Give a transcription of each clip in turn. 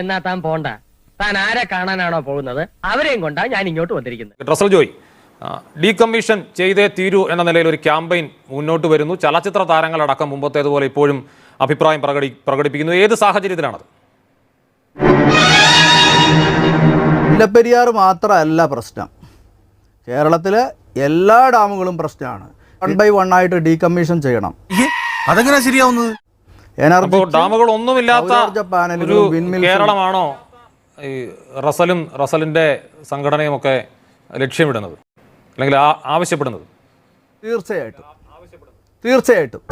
എന്നാ താൻ പോണ്ട. താൻ ആരെ കാണാനാണോ പോകുന്നത് അവരെയും കൊണ്ടാ ഞാൻ ഇങ്ങോട്ട് വന്നിരിക്കുന്നത്. റസൽ ജോയ്, ഡീകമ്മീഷൻ ചെയ്തേ തീരൂ എന്ന നിലയിൽ ഒരു ക്യാമ്പയിൻ മുന്നോട്ട് വരുന്നു. ചലച്ചിത്ര താരങ്ങളടക്കം മുമ്പത്തേതുപോലെ ഇപ്പോഴും അഭിപ്രായം പ്രകടിപ്പിക്കുന്നു. ഏത് സാഹചര്യത്തിലാണത്? മുല്ലപ്പെരിയാർ മാത്രമല്ല പ്രശ്നം, കേരളത്തിലെ എല്ലാ ഡാമുകളും പ്രശ്നമാണ്. 1 by 1 ആയിട്ട് ഡീകമ്മീഷൻ ചെയ്യണം. അതെങ്ങനെ ശരിയാവുന്നത്? ഡാമുകൾ ഒന്നുമില്ലാത്ത കേരളമാണോ ഈ റസലിന്റെ സംഘടനയും ഒക്കെ ലക്ഷ്യമിടുന്നത് അല്ലെങ്കിൽ ആവശ്യപ്പെടുന്നത്? തീർച്ചയായിട്ടും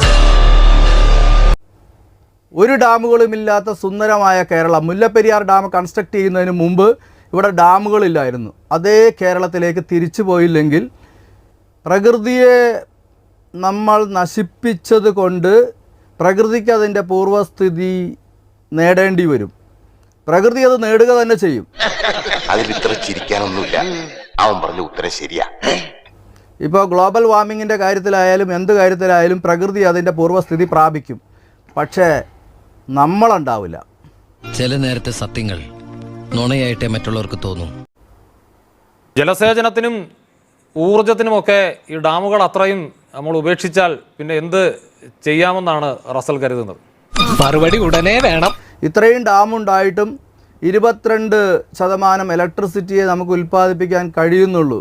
ഒരു ഡാമുകളും ഇല്ലാത്ത സുന്ദരമായ കേരളം. മുല്ലപ്പെരിയാർ ഡാം കൺസ്ട്രക്ട് ചെയ്യുന്നതിന് മുമ്പ് ഇവിടെ ഡാമുകളില്ലായിരുന്നു. അതേ കേരളത്തിലേക്ക് തിരിച്ചു പോയില്ലെങ്കിൽ പ്രകൃതിയെ നമ്മൾ നശിപ്പിച്ചത് കൊണ്ട് പ്രകൃതിക്ക് അതിൻ്റെ പൂർവ്വസ്ഥിതി നേടേണ്ടി വരും. പ്രകൃതി അത് നേടുക തന്നെ ചെയ്യും. അതിലിത്ര ചിരിക്കാനൊന്നുമില്ല. അവൻ പറഞ്ഞ ഉത്തരം ശരിയാ. ഇപ്പോൾ ഗ്ലോബൽ വാർമിങ്ങിൻ്റെ കാര്യത്തിലായാലും എന്ത് കാര്യത്തിലായാലും പ്രകൃതി അതിൻ്റെ പൂർവ്വസ്ഥിതി പ്രാപിക്കും. പക്ഷേ നമ്മളുണ്ടാവില്ല. ചില നേരത്തെ സത്യങ്ങൾ നുണയായിട്ടേ മറ്റുള്ളവർക്ക് തോന്നും. ജലസേചനത്തിനും ഊർജത്തിനുമൊക്കെ ഈ ഡാമുകൾ അത്രയും നമ്മൾ ഉപേക്ഷിച്ചാൽ പിന്നെ എന്ത് ചെയ്യാമെന്നാണ് റസൽ കരുതുന്നത്? മറുപടി ഉടനെ വേണം. ഇത്രയും ഡാമുണ്ടായിട്ടും 22% ഇലക്ട്രിസിറ്റിയെ നമുക്ക് ഉൽപ്പാദിപ്പിക്കാൻ കഴിയുന്നുള്ളൂ.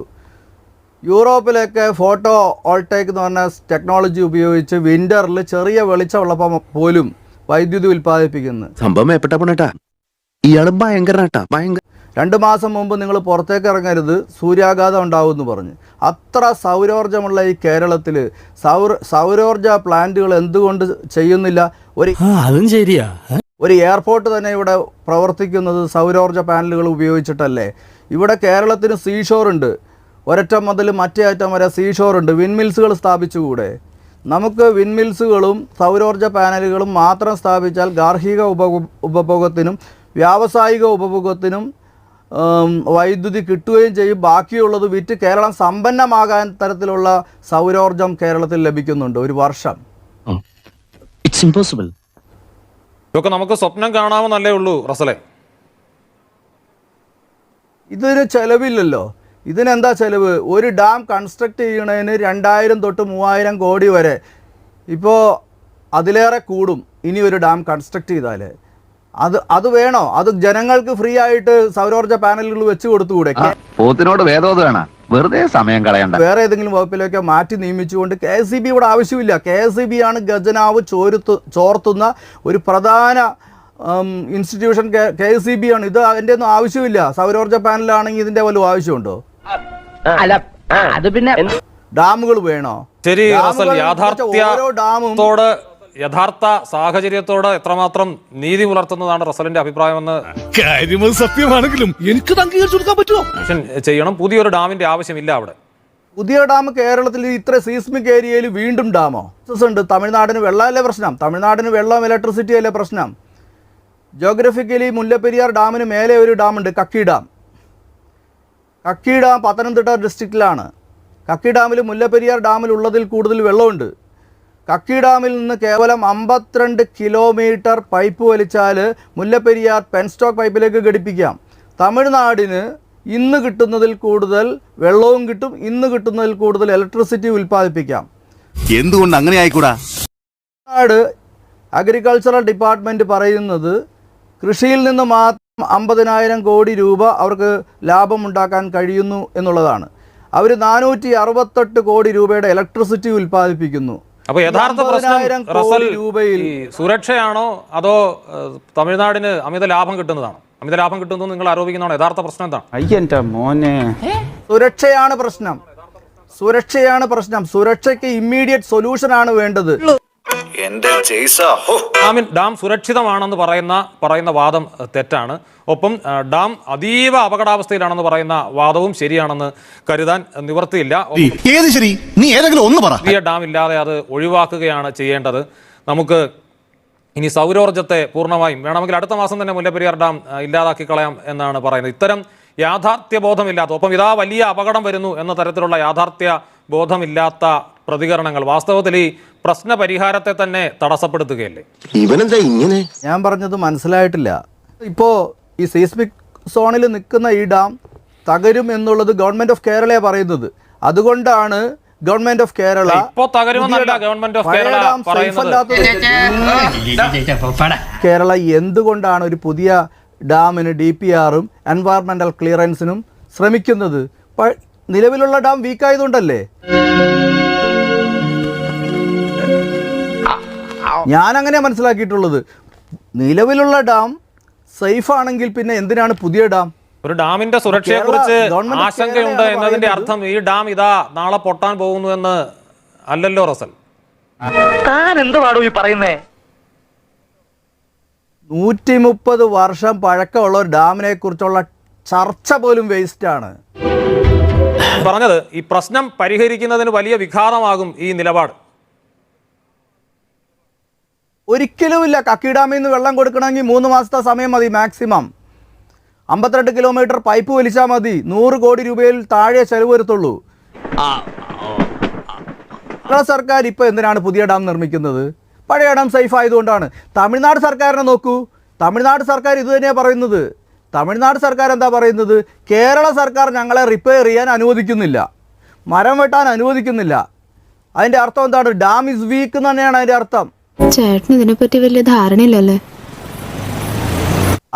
യൂറോപ്പിലൊക്കെ ഫോട്ടോ വോൾട്ടേക്ക് എന്ന് പറഞ്ഞ ടെക്നോളജി ഉപയോഗിച്ച് വിൻ്ററിൽ ചെറിയ വെളിച്ചമുള്ളപ്പോൾ പോലും വൈദ്യുതി ഉൽപ്പാദിപ്പിക്കുന്നു. സംഭവം എപ്പെട്ട ഇയാളും ഭയങ്കര 2 മാസം മുമ്പ് നിങ്ങൾ പുറത്തേക്ക് ഇറങ്ങരുത്, സൂര്യാഘാതം ഉണ്ടാവുമെന്ന് പറഞ്ഞ്. അത്ര സൗരോർജ്ജമുള്ള ഈ കേരളത്തിൽ സൗരോർജ്ജ പ്ലാന്റുകൾ എന്തുകൊണ്ട് ചെയ്യുന്നില്ല? അതും ശരിയാ. ഒരു എയർപോർട്ട് തന്നെ ഇവിടെ പ്രവർത്തിക്കുന്നത് സൗരോർജ്ജ പാനലുകൾ ഉപയോഗിച്ചിട്ടല്ലേ? ഇവിടെ കേരളത്തിന് സീഷോറുണ്ട്. ഒരറ്റം മുതൽ മറ്റേ അറ്റം വരെ സീഷോറുണ്ട്. വിൻമിൽസുകൾ സ്ഥാപിച്ചുകൂടെ? നമുക്ക് വിൻമിൽസുകളും സൗരോർജ്ജ പാനലുകളും മാത്രം സ്ഥാപിച്ചാൽ ഗാർഹിക ഉപഭോഗത്തിനും വ്യാവസായിക ഉപഭോഗത്തിനും വൈദ്യുതി കിട്ടുകയും ചെയ്യും. ബാക്കിയുള്ളത് വിറ്റ് കേരളം സമ്പന്നമാകാൻ തരത്തിലുള്ള സൗരോർജ്ജം കേരളത്തിൽ ലഭിക്കുന്നുണ്ട് ഒരു വർഷം. It's impossible. ഇതൊക്കെ നമുക്ക് സ്വപ്നം കാണാമെന്നല്ലേ ഉള്ളൂ റസലെ. ഇതിന് ചിലവില്ലല്ലോ. ഇതിനെന്താ ചിലവ്? ഒരു ഡാം കൺസ്ട്രക്ട് ചെയ്യണതിന് 2000 തൊട്ട് 3000 കോടി വരെ. ഇപ്പോൾ അതിലേറെ കൂടും ഇനി ഒരു ഡാം കൺസ്ട്രക്ട് ചെയ്താൽ. അത് വേണോ? അത് ജനങ്ങൾക്ക് ഫ്രീ ആയിട്ട് സൗരോർജ്ജ പാനലുകൾ വെച്ച് കൊടുത്തുകൂടെ? പോത്തിനോട് വേദോത് വേണം, വെറുതെ സമയം കളയണ്ട. വേറെ ഏതെങ്കിലും വകുപ്പിലേക്ക് മാറ്റി നിയമിച്ചുകൊണ്ട് KSEB ഇവിടെ ആവശ്യമില്ല. KSEB ആണ് ഖജനാവ് ചോർത്തുന്ന ഒരു പ്രധാന ഇൻസ്റ്റിറ്റ്യൂഷൻ. KSEB ആണ്. ഇത് അതിൻ്റെ ഒന്നും ആവശ്യമില്ല. സൗരോർജ്ജ പാനലാണെങ്കിൽ ഇതിൻ്റെ വല്ലതും ആവശ്യമുണ്ടോ? അത് പിന്നെ ഡാമുകൾ വേണോ? ശരി റസൽ, യഥാർത്ഥ സാഹചര്യത്തോട് എത്രമാത്രം നീതി പുലർത്തുന്നതാണ് റസലിന്റെ അഭിപ്രായമെന്ന് കാര്യം സത്യമാണെങ്കിലും എനിക്ക് അംഗീകരിച്ചു കൊടുക്കാൻ പറ്റുമോ? ചെയ്യണം. പുതിയൊരു ഡാമിന്റെ ആവശ്യമില്ല അവിടെ. പുതിയ ഡാം കേരളത്തിൽ ഇത്ര സീസ്മിക് ഏരിയയിൽ വീണ്ടും ഡാമോ? ഉണ്ട്. തമിഴ്നാടിന് വെള്ളമല്ലേ പ്രശ്നം? തമിഴ്നാടിന് വെള്ളം ഇലക്ട്രിസിറ്റി അല്ലേ പ്രശ്നം? ജോഗ്രഫിക്കലി മുല്ലപ്പെരിയാർ ഡാമിന് മേലെ ഒരു ഡാമുണ്ട്, കക്കി ഡാം. കക്കി ഡാം പത്തനംതിട്ട ഡിസ്ട്രിക്റ്റിലാണ്. കക്കി ഡാമിൽ മുല്ലപ്പെരിയാർ ഡാമിലുള്ളതിൽ കൂടുതൽ വെള്ളമുണ്ട്. കക്കി ഡാമിൽ നിന്ന് കേവലം 52 കിലോമീറ്റർ പൈപ്പ് വലിച്ചാൽ മുല്ലപ്പെരിയാർ പെൻസ്റ്റോക്ക് പൈപ്പിലേക്ക് ഘടിപ്പിക്കാം. തമിഴ്നാടിന് ഇന്ന് കിട്ടുന്നതിൽ കൂടുതൽ വെള്ളവും കിട്ടും, ഇന്ന് കിട്ടുന്നതിൽ കൂടുതൽ ഇലക്ട്രിസിറ്റി ഉൽപ്പാദിപ്പിക്കാം. എന്തുകൊണ്ട് അങ്ങനെ ആയിക്കൂടാ? തമിഴ്നാട് അഗ്രികൾച്ചറൽ ഡിപ്പാർട്ട്മെൻറ്റ് പറയുന്നത് കൃഷിയിൽ നിന്ന് മാത്രം 50,000 കോടി രൂപ അവർക്ക് ലാഭമുണ്ടാക്കാൻ കഴിയുന്നു എന്നുള്ളതാണ്. അവർ 468 കോടി രൂപയുടെ ഇലക്ട്രിസിറ്റി ഉൽപ്പാദിപ്പിക്കുന്നു. അപ്പോൾ യഥാർത്ഥ പ്രശ്നം റസൽ സുരക്ഷയാണോ അതോ തമിഴ്നാടിന് അമിത ലാഭം കിട്ടുന്നതാണോ? അമിത ലാഭം കിട്ടുന്നു നിങ്ങൾ ആരോപിക്കുന്നതാണോ? യഥാർത്ഥ പ്രശ്നം എന്താണ്? അയ്യന്റെ മോനെ, സുരക്ഷയാണ് പ്രശ്നം. സുരക്ഷയ്ക്ക് ഇമ്മീഡിയറ്റ് സൊല്യൂഷൻ ആണ് വേണ്ടത്. ഡാം സുരക്ഷിതമാണെന്ന് പറയുന്ന വാദം തെറ്റാണ്. ഒപ്പം ഡാം അതീവ അപകടാവസ്ഥയിലാണെന്ന് പറയുന്ന വാദവും ശരിയാണെന്ന് കരുതാൻ നിവൃത്തിയില്ല. പുതിയ ഡാം ഇല്ലാതെ അത് ഒഴിവാക്കുകയാണ് ചെയ്യേണ്ടത്. നമുക്ക് ഇനി സൗരോർജ്ജത്തെ പൂർണ്ണമായും വേണമെങ്കിൽ അടുത്ത മാസം തന്നെ മുല്ലപ്പെരിയാർ ഡാം ഇല്ലാതാക്കി കളയാം എന്നാണ് പറയുന്നത്. ഇത്തരം യാഥാർത്ഥ്യ ബോധമില്ലാത്ത, ഒപ്പം ഇതാ വലിയ അപകടം വരുന്നു എന്ന തരത്തിലുള്ള യാഥാർത്ഥ്യ ബോധമില്ലാത്ത പ്രതികരണങ്ങൾ വാസ്തവത്തിൽ ഈ പ്രശ്ന പരിഹാരത്തെ തന്നെ തടസ്സപ്പെടുത്തുകയല്ലേ? ഇവനെന്താ ഇങ്ങനെ? ഞാൻ പറഞ്ഞത് മനസ്സിലായിട്ടില്ല. ഇപ്പോൾ ഈ സീസ്മിക് സോണിൽ നിൽക്കുന്ന ഈ ഡാം തകരും എന്നുള്ളത് ഗവൺമെൻറ് ഓഫ് കേരളയാണ് പറയുന്നത്. അതുകൊണ്ടാണ് ഗവൺമെന്റ് ഓഫ് കേരള കേരള എന്തുകൊണ്ടാണ് ഒരു പുതിയ ഡാമിന് DPRഉം എൻവയറമെന്റൽ ക്ലിയറൻസിനും ശ്രമിക്കുന്നത്? നിലവിലുള്ള ഡാം വീക്കായതുകൊണ്ടല്ലേ? ഞാൻ അങ്ങനെ മനസ്സിലാക്കിയിട്ടുള്ളത്. നിലവിലുള്ള ഡാം സേഫ് ആണെങ്കിൽ പിന്നെ എന്തിനാണ് പുതിയ ഡാം? ഒരു ഡാമിന്റെ സുരക്ഷയെ കുറിച്ച് ആശങ്കയുണ്ട് എന്നതിന്റെ അർത്ഥം ഈ ഡാം ഇതാ നാളെ പൊട്ടാൻ പോകുന്നു എന്ന് അല്ലല്ലോ റസൽ. താൻ എന്തുവാടോ ഈ പറയുന്നേ? 130 വർഷം പഴക്കമുള്ള ഒരു ഡാമിനെ കുറിച്ചുള്ള ചർച്ച പോലും വേസ്റ്റാണ്. പറഞ്ഞത് ഈ പ്രശ്നം പരിഹരിക്കുന്നതിന് വലിയ വിഘാതമാകും ഈ നിലപാട്. ഒരിക്കലുമില്ല. കക്കി ഡാമിൽ നിന്ന് വെള്ളം കൊടുക്കണമെങ്കിൽ 3 മാസത്തെ സമയം മതി മാക്സിമം. 52 കിലോമീറ്റർ പൈപ്പ് വലിച്ചാൽ മതി. 100 കോടി രൂപയിൽ താഴെ ചെലവ് വരുത്തുള്ളൂ. സർക്കാർ ഇപ്പോൾ എന്തിനാണ് പുതിയ ഡാം നിർമ്മിക്കുന്നത്? പഴയ ഡാം സേഫ് ആയതുകൊണ്ടാണ്. തമിഴ്നാട് സർക്കാരിനെ നോക്കൂ. തമിഴ്നാട് സർക്കാർ ഇത് തന്നെയാണ് പറയുന്നത്. തമിഴ്നാട് സർക്കാർ എന്താ പറയുന്നത്? കേരള സർക്കാർ ഞങ്ങളെ റിപ്പയർ ചെയ്യാൻ അനുവദിക്കുന്നില്ല, മരം വെട്ടാൻ അനുവദിക്കുന്നില്ല. അതിൻ്റെ അർത്ഥം എന്താണ്? ഡാം ഇസ് വീക്ക് എന്ന് തന്നെയാണ് അതിൻ്റെ അർത്ഥം. ചേട്ടന് ഇതിനെപ്പറ്റി വലിയ ധാരണയില്ലല്ലേ?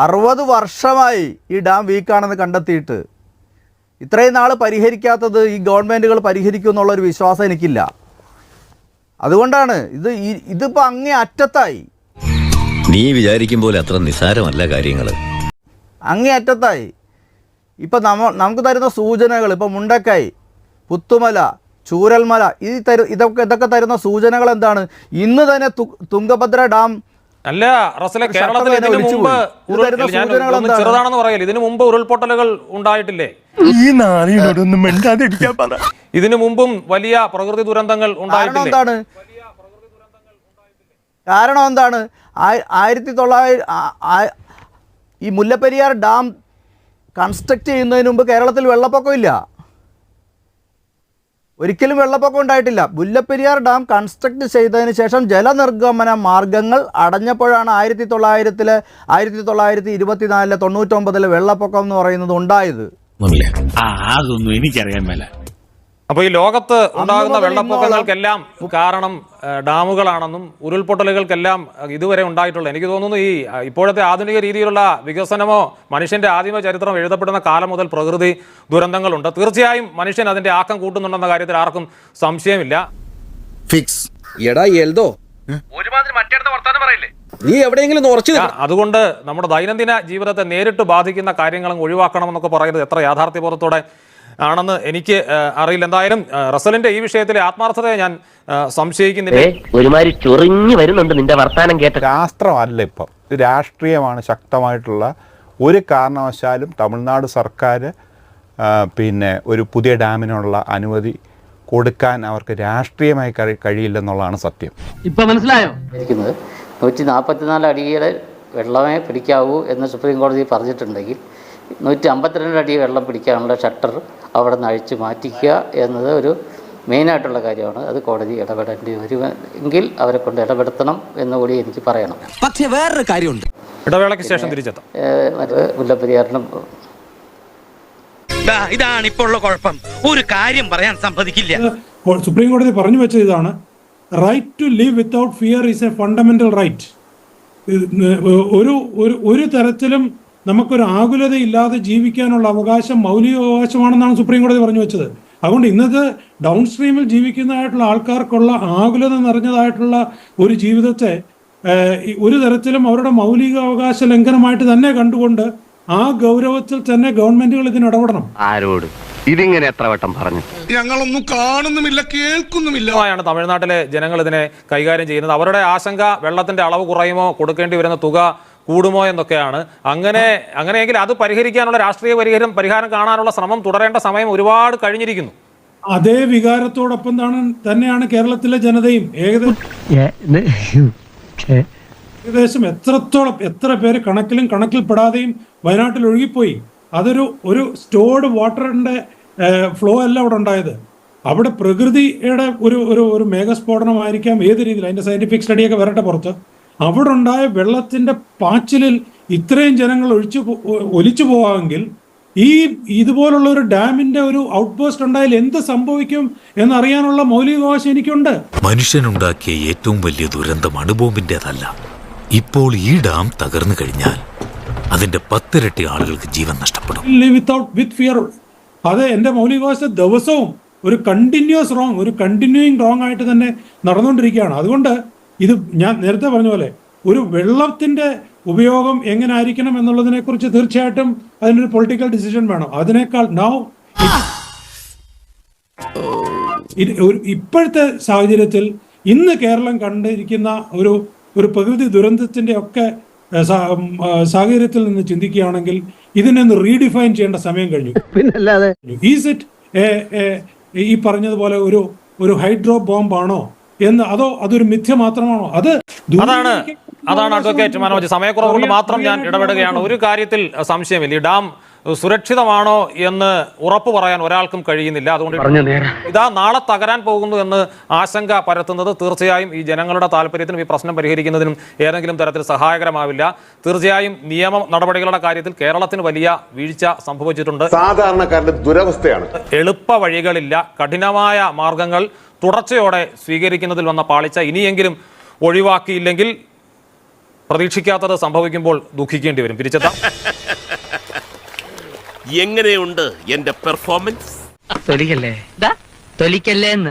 60 വർഷമായി ഈ ഡാം വീക്കാണെന്ന് കണ്ടെത്തിയിട്ട്. ഇത്രയും നാൾ പരിഹരിക്കാത്തത് ഈ ഗവൺമെൻറ്റുകൾ പരിഹരിക്കും എന്നുള്ളൊരു വിശ്വാസം എനിക്കില്ല. അതുകൊണ്ടാണ് ഇതിപ്പോൾ അങ്ങേ അറ്റത്തായി. നീ വിചാരിക്കും പോലെ അത്ര നിസ്സാരമല്ല കാര്യങ്ങൾ. അങ്ങേ അറ്റത്തായി. ഇപ്പം നമുക്ക് തരുന്ന സൂചനകൾ, ഇപ്പോൾ മുണ്ടക്കൈ, പുത്തുമല, ചൂരൽമല, ഇതൊക്കെ തരുന്ന സൂചനകൾ എന്താണ്? ഇന്ന് തന്നെ തുംഗഭദ്ര ഡാം അല്ല റസലെ, കേരളത്തിൽ ചെറുതാണെന്ന് പറയല്ലേ, ഇതിനു മുമ്പ് ഉരുൾപൊട്ടലുകൾ ഉണ്ടായിട്ടില്ലേ? ഈ നാളിനോടൊന്നും മിണ്ടാതിരിക്കാൻ പറ. ഇതിനു മുമ്പും വലിയ പ്രകൃതി ദുരന്തങ്ങൾ ഉണ്ടായിട്ടില്ലേ? കാരണം എന്താണ്? 1900 ഈ മുല്ലപ്പെരിയാർ ഡാം കൺസ്ട്രക്ട് ചെയ്യുന്നതിന് മുമ്പ് കേരളത്തിൽ വെള്ളപ്പൊക്കമില്ല. ഒരിക്കലും വെള്ളപ്പൊക്കം ഉണ്ടായിട്ടില്ല. മുല്ലപ്പെരിയാർ ഡാം കൺസ്ട്രക്ട് ചെയ്തതിന് ശേഷം ജലനിർഗമന മാർഗങ്ങൾ അടഞ്ഞപ്പോഴാണ് 1924 99 വെള്ളപ്പൊക്കം എന്ന് പറയുന്നത് ഉണ്ടായത്. അതൊന്നും എനിക്കറിയാൻ മേല. അപ്പോൾ ഈ ലോകത്ത് ഉണ്ടാകുന്ന വെള്ളപ്പൊക്കങ്ങൾക്കെല്ലാം കാരണം ഡാമുകളാണെന്നും ഉരുൾപൊട്ടലുകൾക്കെല്ലാം ഇതുവരെ ഉണ്ടായിട്ടുള്ളത്, എനിക്ക് തോന്നുന്നു ഈ ഇപ്പോഴത്തെ ആധുനിക രീതിയിലുള്ള വികസനമോ മനുഷ്യന്റെ ആദിമ ചരിത്രം എഴുതപ്പെടുന്ന കാലം മുതൽ പ്രകൃതി ദുരന്തങ്ങളുണ്ട്. തീർച്ചയായും മനുഷ്യൻ അതിന്റെ ആക്കം കൂട്ടുന്നുണ്ടെന്ന കാര്യത്തിൽ ആർക്കും സംശയമില്ല. ഫിക്സ് എടാ എൽദോ ഒരുമാതിരി മറ്റേടത്തെ വർത്താനം പറയില്ലേ നീ എവിടെയെങ്കിലും ഉറച്ചു. അതുകൊണ്ട് നമ്മുടെ ദൈനംദിന ജീവിതത്തെ നേരിട്ട് ബാധിക്കുന്ന കാര്യങ്ങളും ഒഴിവാക്കണമെന്നൊക്കെ പറയുന്നത് എത്ര യാഥാർത്ഥ്യബോധത്തോടെ ആണെന്ന് എനിക്ക് അറിയില്ല. എന്തായാലും റസലിന്റെ ഈ വിഷയത്തിലെ ആത്മാർത്ഥതയെ ഞാൻ സംശയിക്കുന്നില്ല. ഒരുമാതിരി ചൊറിഞ്ഞു വരുന്നുണ്ട് നിന്റെ വർത്താനം കേട്ട. ശാസ്ത്രമല്ല ഇപ്പം, ഇത് രാഷ്ട്രീയമാണ് ശക്തമായിട്ടുള്ള. ഒരു കാരണവശാലും തമിഴ്നാട് സർക്കാർ പിന്നെ ഒരു പുതിയ ഡാമിനുള്ള അനുമതി കൊടുക്കാൻ അവർക്ക് രാഷ്ട്രീയമായി കഴിയില്ലെന്നുള്ളതാണ് സത്യം. ഇപ്പൊ മനസ്സിലായോ? 144 അടിയുടെ വെള്ളമേ പിടിക്കാവൂ എന്ന് സുപ്രീം കോടതി പറഞ്ഞിട്ടുണ്ടെങ്കിൽ 152 അടി വെള്ളം പിടിക്കാനുള്ള ഷട്ടർ അവിടെ നിന്ന് അഴിച്ചു മാറ്റിക്കുക എന്നത് ഒരു മെയിനായിട്ടുള്ള കാര്യമാണ്. അത് കോടതി ഇടപെടേണ്ടി വരുമെങ്കിൽ അവരെ കൊണ്ട് ഇടപെടുത്തണം എന്നുകൂടി എനിക്ക് പറയണം. പക്ഷേ വേറൊരു കാര്യമുണ്ട്. ഇടവേളയ്ക്ക് ശേഷം തിരിച്ചെത്താം. മറ്റേ മുല്ലപ്പെരിയാറിനും ഇതാണ് ഇപ്പോൾ ഉള്ള കുഴപ്പം. ഒരു കാര്യം പറയാൻ സമ്മതിക്കില്ല. സുപ്രീം കോടതി പറഞ്ഞു വെച്ചത് ഇതാണ്: right to live without fear is a fundamental right. ഒരു തരത്തിലും നമുക്കൊരു ആകുലതയില്ലാതെ ജീവിക്കാനുള്ള അവകാശം മൗലിക അവകാശമാണെന്നാണ് സുപ്രീം കോടതി പറഞ്ഞു വെച്ചത്. അതുകൊണ്ട് ഇന്നത്തെ ഡൗൺ സ്ട്രീമിൽ ജീവിക്കുന്നതായിട്ടുള്ള ആൾക്കാർക്കുള്ള ആകുലത നിറഞ്ഞതായിട്ടുള്ള ഒരു ജീവിതത്തെ ഒരു തരത്തിലും അവരുടെ മൗലിക അവകാശ ലംഘനമായിട്ട് തന്നെ കണ്ടുകൊണ്ട് ആ ഗൗരവത്തിൽ തന്നെ ഗവൺമെന്റുകൾ ഇതിന് ഇടപെടണം. ആരോട് ഇതിങ്ങനെ എത്ര വട്ടം പറഞ്ഞു? ഞങ്ങളൊന്നും കാണുന്നുമില്ല കേൾക്കുന്നുമില്ല. തമിഴ്നാട്ടിലെ ജനങ്ങൾ ഇതിനെ കൈകാര്യം ചെയ്യുന്നത്. അവരുടെ ആശങ്ക വെള്ളത്തിന്റെ അളവ് കുറയുമോ, കൊടുക്കേണ്ടി വരുന്ന തുക കൂടുമോ എന്നൊക്കെയാണ്. അങ്ങനെയെങ്കിൽ അത് പരിഹരിക്കാനുള്ള രാഷ്ട്രീയ പരിഹാരം കാണാനുള്ള ശ്രമം തുടരേണ്ട സമയം ഒരുപാട് കഴിഞ്ഞിരിക്കുന്നു. അതേ വികാരത്തോടൊപ്പം തന്നെയാണ് കേരളത്തിലെ ജനതയും. ഏകദേശം എത്ര പേര് കണക്കിൽപ്പെടാതെയും വയനാട്ടിൽ ഒഴുകിപ്പോയി. ഒരു സ്റ്റോർഡ് വാട്ടറിന്റെ ഫ്ലോ അല്ല അവിടെ ഉണ്ടായത്. അവിടെ പ്രകൃതിയുടെ ഒരു മേഘസ്ഫോടനമായിരിക്കാം, ഏത് രീതിയിൽ അതിന്റെ സയന്റിഫിക് സ്റ്റഡിയൊക്കെ വരട്ടെ പുറത്ത്. അവിടെ ഉണ്ടായ വെള്ളത്തിന്റെ പാച്ചിലിൽ ഇത്രയും ജനങ്ങൾ ഒലിച്ചു പോവാമെങ്കിൽ ഇതുപോലുള്ള ഒരു ഡാമിന്റെ ഒരു ഔട്ട് പോസ്റ്റ് ഉണ്ടായാൽ എന്ത് സംഭവിക്കും എന്നറിയാനുള്ള മൗലികാവകാശം എനിക്കുണ്ട്. മനുഷ്യനുണ്ടാക്കിയ ഏറ്റവും വലിയ ദുരന്തം അണുബോംബിന്റേതല്ല. ഇപ്പോൾ ഈ ഡാം തകർന്നു കഴിഞ്ഞാൽ അതിന്റെ 10 ഇരട്ടി ആളുകൾക്ക് ജീവൻ നഷ്ടപ്പെടും. വിത്ത് ഫിയർ. അത് എന്റെ മൗലികാവകാശം ദിവസവും ഒരു കണ്ടിന്യൂയിങ് റോങ് ആയിട്ട് തന്നെ നടന്നുകൊണ്ടിരിക്കുകയാണ്. അതുകൊണ്ട് ഇത് ഞാൻ നേരത്തെ പറഞ്ഞ പോലെ ഒരു വെള്ളത്തിന്റെ ഉപയോഗം എങ്ങനെ ആയിരിക്കണം എന്നുള്ളതിനെ കുറിച്ച് തീർച്ചയായിട്ടും അതിനൊരു പൊളിറ്റിക്കൽ ഡിസിഷൻ വേണം. അതിനേക്കാൾ ഇപ്പോഴത്തെ സാഹചര്യത്തിൽ ഇന്ന് കേരളം കണ്ടിരിക്കുന്ന ഒരു പ്രകൃതി ദുരന്തത്തിന്റെ ഒക്കെ സാഹചര്യത്തിൽ നിന്ന് ചിന്തിക്കുകയാണെങ്കിൽ ഇതിനൊന്ന് റീഡിഫൈൻ ചെയ്യേണ്ട സമയം കഴിഞ്ഞു. ഈസ് ഇറ്റ് ഈ പറഞ്ഞതുപോലെ ഒരു ഹൈഡ്രോ ബോംബാണോ എന്ന്, അതോ അതൊരു മിഥ്യ മാത്രമാണോ? അതാണ് അഡ്വക്കേറ്റ് മനോജ്, സമയക്കുറവ് കൊണ്ട് മാത്രം ഞാൻ ഇടപെടുകയാണ്. ഒരു കാര്യത്തിൽ സംശയമില്ല, ഈ ഡാം സുരക്ഷിതമാണോ എന്ന് ഉറപ്പ് പറയാൻ ഒരാൾക്കും കഴിയുന്നില്ല. അതുകൊണ്ട് ഇതാ നാളെ തകരാൻ പോകുന്നു എന്ന് ആശങ്ക പരത്തുന്നത് തീർച്ചയായും ഈ ജനങ്ങളുടെ താല്പര്യത്തിനും ഈ പ്രശ്നം പരിഹരിക്കുന്നതിനും ഏതെങ്കിലും തരത്തിൽ സഹായകരമാവില്ല. തീർച്ചയായും നിയമ നടപടികളുടെ കാര്യത്തിൽ കേരളത്തിന് വലിയ വീഴ്ച സംഭവിച്ചിട്ടുണ്ട്. സാധാരണക്കാരുടെ ദുരവസ്ഥയാണ്. എളുപ്പ വഴികളില്ല, കഠിനമായ മാർഗങ്ങൾ തുടർച്ചയോടെ സ്വീകരിക്കുന്നതിൽ വന്ന പാളിച്ച ഇനിയെങ്കിലും ഒഴിവാക്കിയില്ലെങ്കിൽ പ്രതീക്ഷിക്കാത്തത് സംഭവിക്കുമ്പോൾ ദുഃഖിക്കേണ്ടി വരും. പിരിച്ചെത്താം. എങ്ങനെയുണ്ട് എന്റെ പെർഫോമൻസ്? തൊലിക്കല്ലേ എന്ന്